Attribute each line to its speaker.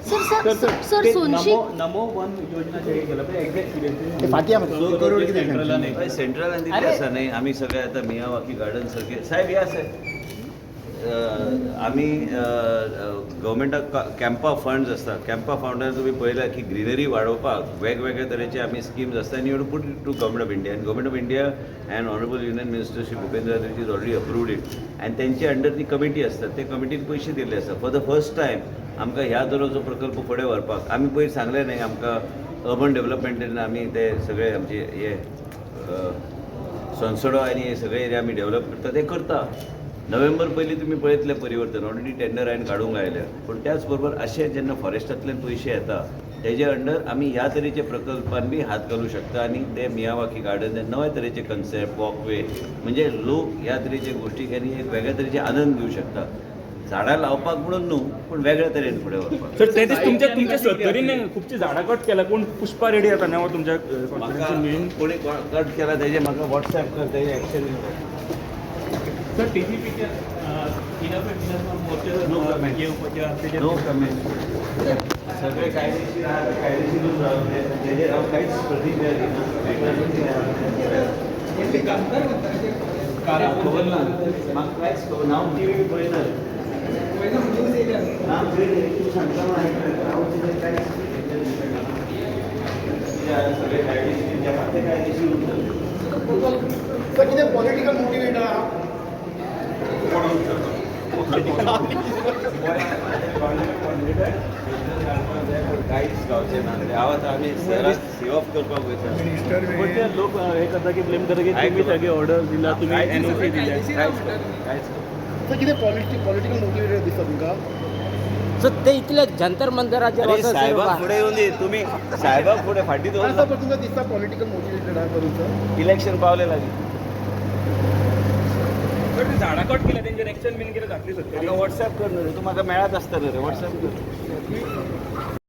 Speaker 1: Sir सोनशी
Speaker 2: नमो one योजना केलं
Speaker 3: central आणि दिल्ली असं नाही. आम्ही सगळे आता मियावाकी गार्डन सारखे साहेब या साहेब आम्ही गव्हर्मेंटाक कॅम्पा फंड्स असतात. कॅम्पा फंडान तुम्ही पळयला की ग्रीनरी वाडोवपाक वेगवेगळे तरेचे आमी स्किम्स असतात आनी you put it to government of India. And government of India and honourable union minister Shri Bhupendra Yadav is already approved it and तेंचे अंडर ती कमिटी असतात. ते कमिटीन पयशे दिल्ले आसा. फॉर द फर्स्ट टायम आमकां ह्या तरेचो प्रकल्प फुडें व्हरपाक आमी पयर सांगलें न्ही आमकां अर्बन डेव्हलपमेंटान आमी ते सगळे आमचे हे संसडो आनी हे सगळे एरिया आमी डेव्हलप करता ते करता. नोव्हेंबर पयलीं तुमी पळयतलें परिवर्तन ऑलरेडी टेंडर हांवें काडूंक लायल्या. पूण त्याच बरोबर अशे जेन्ना फॉरेस्टांतल्यान पयशे येता तेजे अंडर आमी ह्या तरेचे प्रकल्पान बी हात घालूं शकता आनी ते मियावाकी गार्डन नवे तरेचे कन्सेप्ट वॉकवे म्हणजे लोक ह्या तरेचे गोश्टीक आनी एक वेगळ्या तरेचे आनंद घेवं शकता. झाडां लावपाक म्हणून न्हू पूण वेगळ्या तरेन फुडें व्हरपाक.
Speaker 2: सर ते दीस तुमच्या सत्तरीन खुबची झाडां कट केला. कोण पुष्पा रेडी येता ना तुमच्या
Speaker 3: कोणी कट केला तेजे म्हाका व्हॉट्सॲप कर तेजे एक्शन.
Speaker 2: सर TGPच्या
Speaker 3: नो कमेंट. सगळे कायदेशीर आहात कायदेशीरूच रावले तेजेर हांव कांयच प्रतिक्रिया खबर ना म्हाका कांयच खबर ना. हांव TV पळयना तूं सांगता हांव तेजेर कांयच सगळे कायदेशीर जे आहा ते कायदेशीर उरतले.
Speaker 4: कितें पॉलिटिकल मोटिवेट आहा
Speaker 3: कांयच गावचें ना. हांव आतां आमी सी ऑफ करपाक वयता.
Speaker 2: लोक हे करता की ब्लेम करता की तुम्ही सगळे ऑर्डर दिला तुम्ही NOC दिल्या.
Speaker 3: कांयच
Speaker 4: सर कितें पॉलिटिकल मोटिवेट दिसता तुमकां.
Speaker 5: सो ते इतले जंतर मंतराचेर
Speaker 3: साहेबाक फुडें येवन दी तुमी साहेबाक फुडें फाटीं दवरता.
Speaker 4: पण तुमकां दिसता पॉलिटिकल मोटिवेटेड आहा करूंक.
Speaker 3: इलेक्शन पावले लागीं
Speaker 2: झाडां कट केल्या तेंचेर एक्शन बीन कितें घातली सर.
Speaker 3: म्हाका व्हॉट्सॲप कर न्हू रे. तूं म्हाका मेळत आसता न्हू रे. व्हॉट्सॲप कर.